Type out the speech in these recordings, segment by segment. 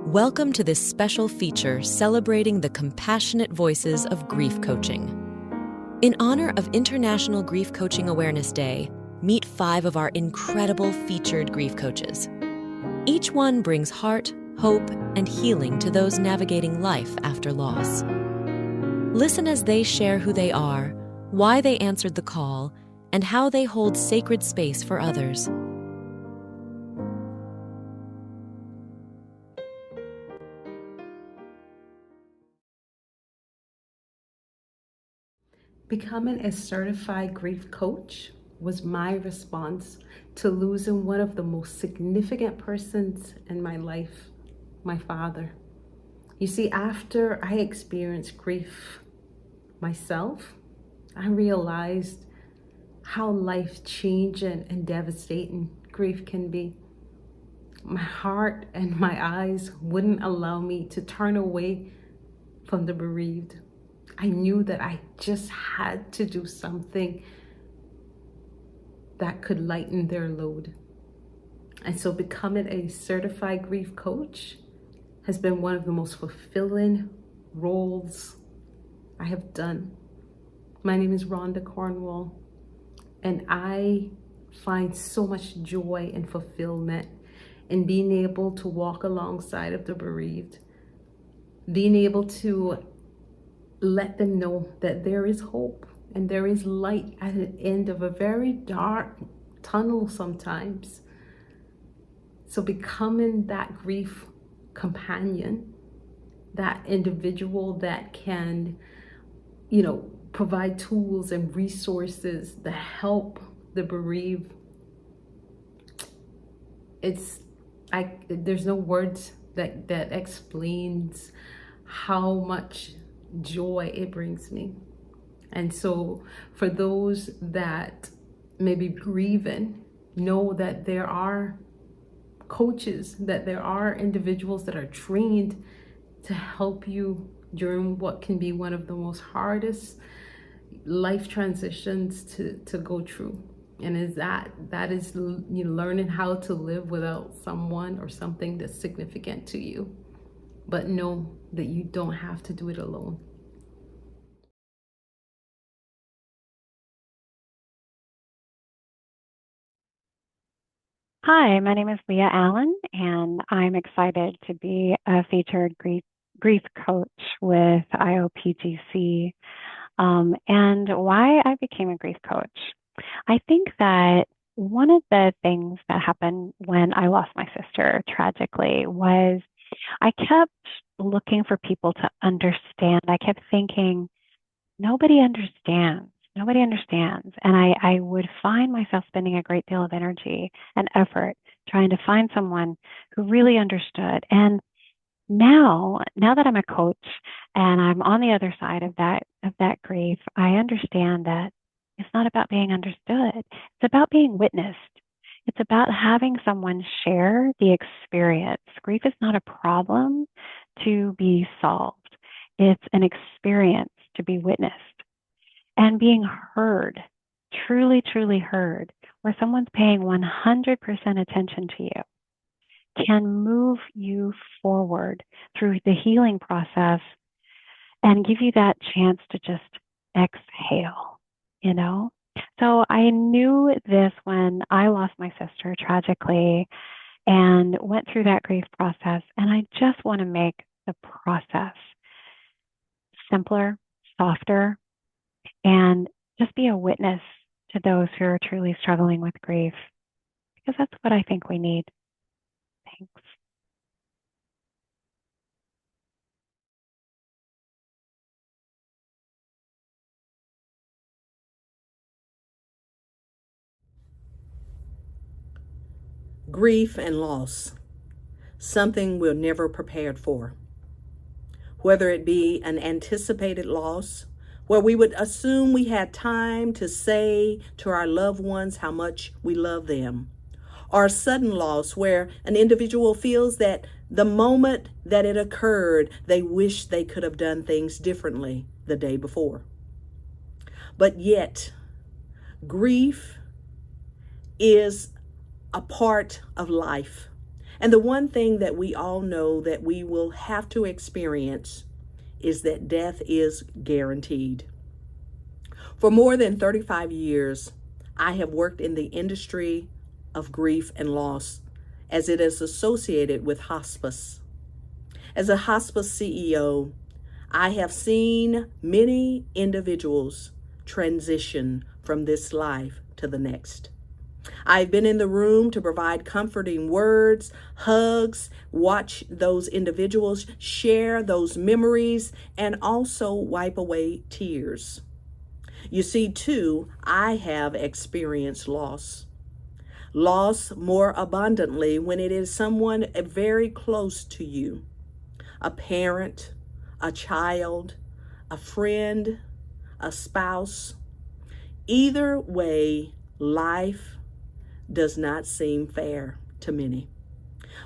Welcome to this special feature celebrating the compassionate voices of grief coaching. In honor of International Grief Coaching Awareness Day, meet 5 of our incredible featured grief coaches. Each one brings heart, hope, and healing to those navigating life after loss. Listen as they share who they are, why they answered the call, and how they hold sacred space for others. Becoming a certified grief coach was my response to losing one of the most significant persons in my life, my father. You see, after I experienced grief myself, I realized how life-changing and devastating grief can be. My heart and my eyes wouldn't allow me to turn away from the bereaved. I knew that I just had to do something that could lighten their load. And so becoming a certified grief coach has been one of the most fulfilling roles I have done. My name is Rhonda Cornwall, and I find so much joy and fulfillment in being able to walk alongside of the bereaved, being able to let them know that there is hope and there is light at the end of a very dark tunnel sometimes. So becoming that grief companion, that individual that can, provide tools and resources that help the bereaved, there's no words that explains how much joy it brings me. And so for those that may be grieving, know that there are coaches, that there are individuals that are trained to help you during what can be one of the most hardest life transitions to go through. And that is learning how to live without someone or something that's significant to you. But know that you don't have to do it alone. Hi, my name is Leah Allen, and I'm excited to be a featured grief coach with IOPGC. And why I became a grief coach. I think that one of the things that happened when I lost my sister tragically was I kept looking for people to understand. I kept thinking, nobody understands. Nobody understands. And I would find myself spending a great deal of energy and effort trying to find someone who really understood. And now that I'm a coach and I'm on the other side of that grief, I understand that it's not about being understood. It's about being witnessed. It's about having someone share the experience. Grief is not a problem to be solved. It's an experience to be witnessed. And being heard, truly, truly heard, where someone's paying 100% attention to you, can move you forward through the healing process and give you that chance to just exhale, So I knew this when I lost my sister tragically and went through that grief process. And I just want to make the process simpler, softer, and just be a witness to those who are truly struggling with grief, because that's what I think we need. Thanks. Grief and loss, something we're never prepared for. Whether it be an anticipated loss, where we would assume we had time to say to our loved ones how much we love them, or a sudden loss where an individual feels that the moment that it occurred, they wish they could have done things differently the day before. But yet, grief is a part of life. And the one thing that we all know that we will have to experience is that death is guaranteed. For more than 35 years, I have worked in the industry of grief and loss as it is associated with hospice. As a hospice CEO, I have seen many individuals transition from this life to the next. I've been in the room to provide comforting words, hugs, watch those individuals share those memories, and also wipe away tears. You see, too, I have experienced loss. Loss more abundantly when it is someone very close to you, a parent, a child, a friend, a spouse. Either way, life does not seem fair to many.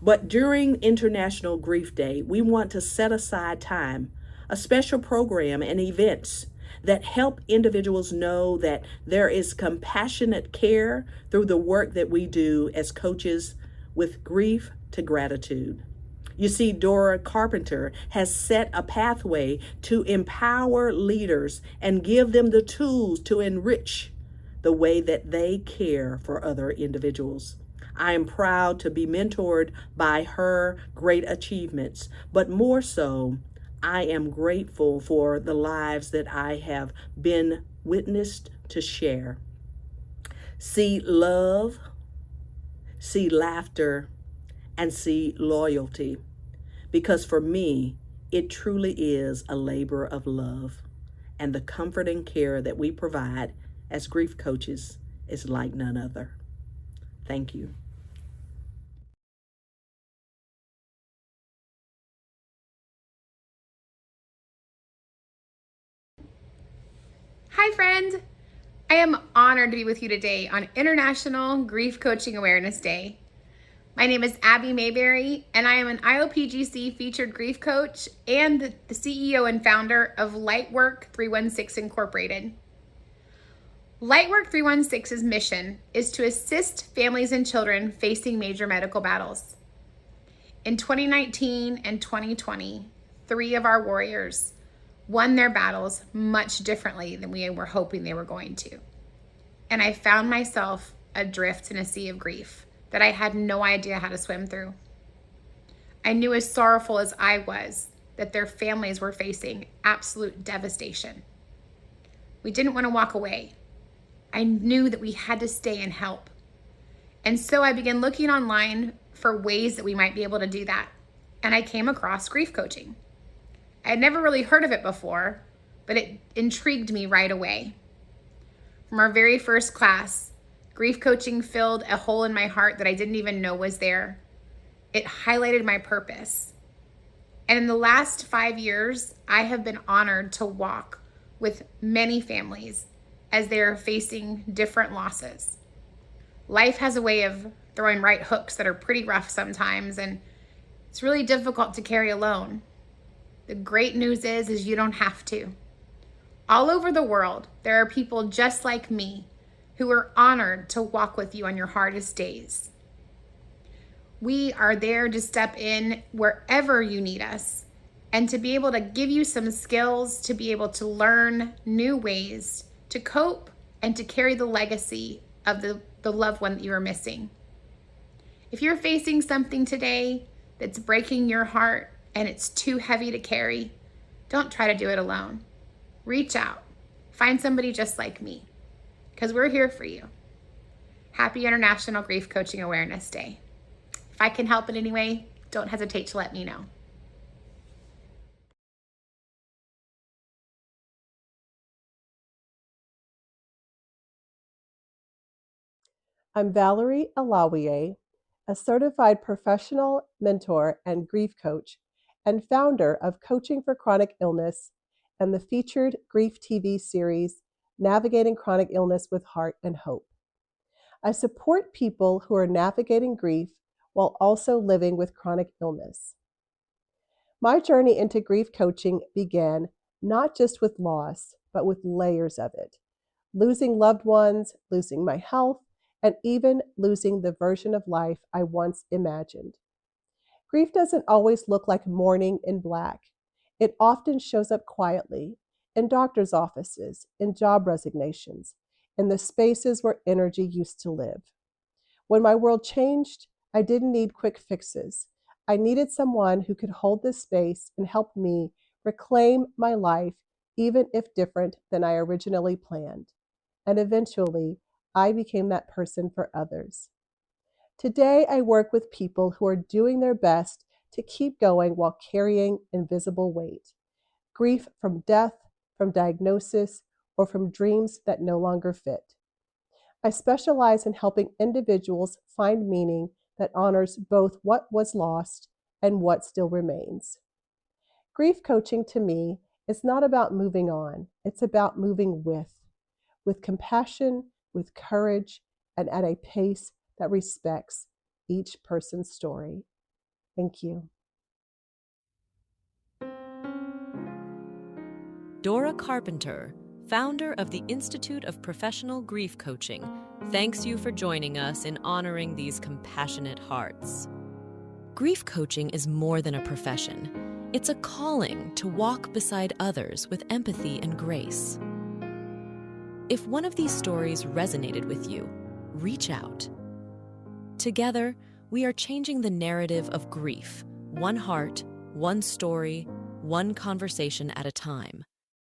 But during International Grief Day, we want to set aside time, a special program and events that help individuals know that there is compassionate care through the work that we do as coaches with grief to gratitude. You see, Dora Carpenter has set a pathway to empower leaders and give them the tools to enrich the way that they care for other individuals. I am proud to be mentored by her great achievements, but more so, I am grateful for the lives that I have been witnessed to share. See love, see laughter, and see loyalty. Because for me, it truly is a labor of love, and the comfort and care that we provide as grief coaches is like none other. Thank you. Hi, friend. I am honored to be with you today on International Grief Coaching Awareness Day. My name is Abby Mayberry, and I am an IOPGC featured grief coach and the CEO and founder of Lightwork 316 Incorporated. Lightwork 316's mission is to assist families and children facing major medical battles. In 2019 and 2020, 3 of our warriors won their battles much differently than we were hoping they were going to. And I found myself adrift in a sea of grief that I had no idea how to swim through. I knew, as sorrowful as I was, that their families were facing absolute devastation. We didn't want to walk away. I knew that we had to stay and help. And so I began looking online for ways that we might be able to do that. And I came across grief coaching. I had never really heard of it before, but it intrigued me right away. From our very first class, grief coaching filled a hole in my heart that I didn't even know was there. It highlighted my purpose. And in the last 5 years, I have been honored to walk with many families as they are facing different losses. Life has a way of throwing right hooks that are pretty rough sometimes, and it's really difficult to carry alone. The great news is you don't have to. All over the world, there are people just like me who are honored to walk with you on your hardest days. We are there to step in wherever you need us and to be able to give you some skills to be able to learn new ways to cope and to carry the legacy of the loved one that you are missing. If you're facing something today that's breaking your heart and it's too heavy to carry, don't try to do it alone. Reach out. Find somebody just like me, because we're here for you. Happy International Grief Coaching Awareness Day. If I can help in any way, don't hesitate to let me know. I'm Valerie Alawiye, a certified professional mentor and grief coach and founder of Coaching for Chronic Illness and the featured grief TV series, Navigating Chronic Illness with Heart and Hope. I support people who are navigating grief while also living with chronic illness. My journey into grief coaching began not just with loss, but with layers of it. Losing loved ones, losing my health, and even losing the version of life I once imagined. Grief doesn't always look like mourning in black. It often shows up quietly in doctor's offices, in job resignations, in the spaces where energy used to live. When my world changed, I didn't need quick fixes. I needed someone who could hold this space and help me reclaim my life, even if different than I originally planned. And eventually, I became that person for others. Today, I work with people who are doing their best to keep going while carrying invisible weight. Grief from death, from diagnosis, or from dreams that no longer fit. I specialize in helping individuals find meaning that honors both what was lost and what still remains. Grief coaching to me is not about moving on, it's about moving with compassion, with courage, and at a pace that respects each person's story. Thank you. Dora Carpenter, founder of the Institute of Professional Grief Coaching, thanks you for joining us in honoring these compassionate hearts. Grief coaching is more than a profession. It's a calling to walk beside others with empathy and grace. If one of these stories resonated with you, reach out. Together, we are changing the narrative of grief, one heart, one story, one conversation at a time.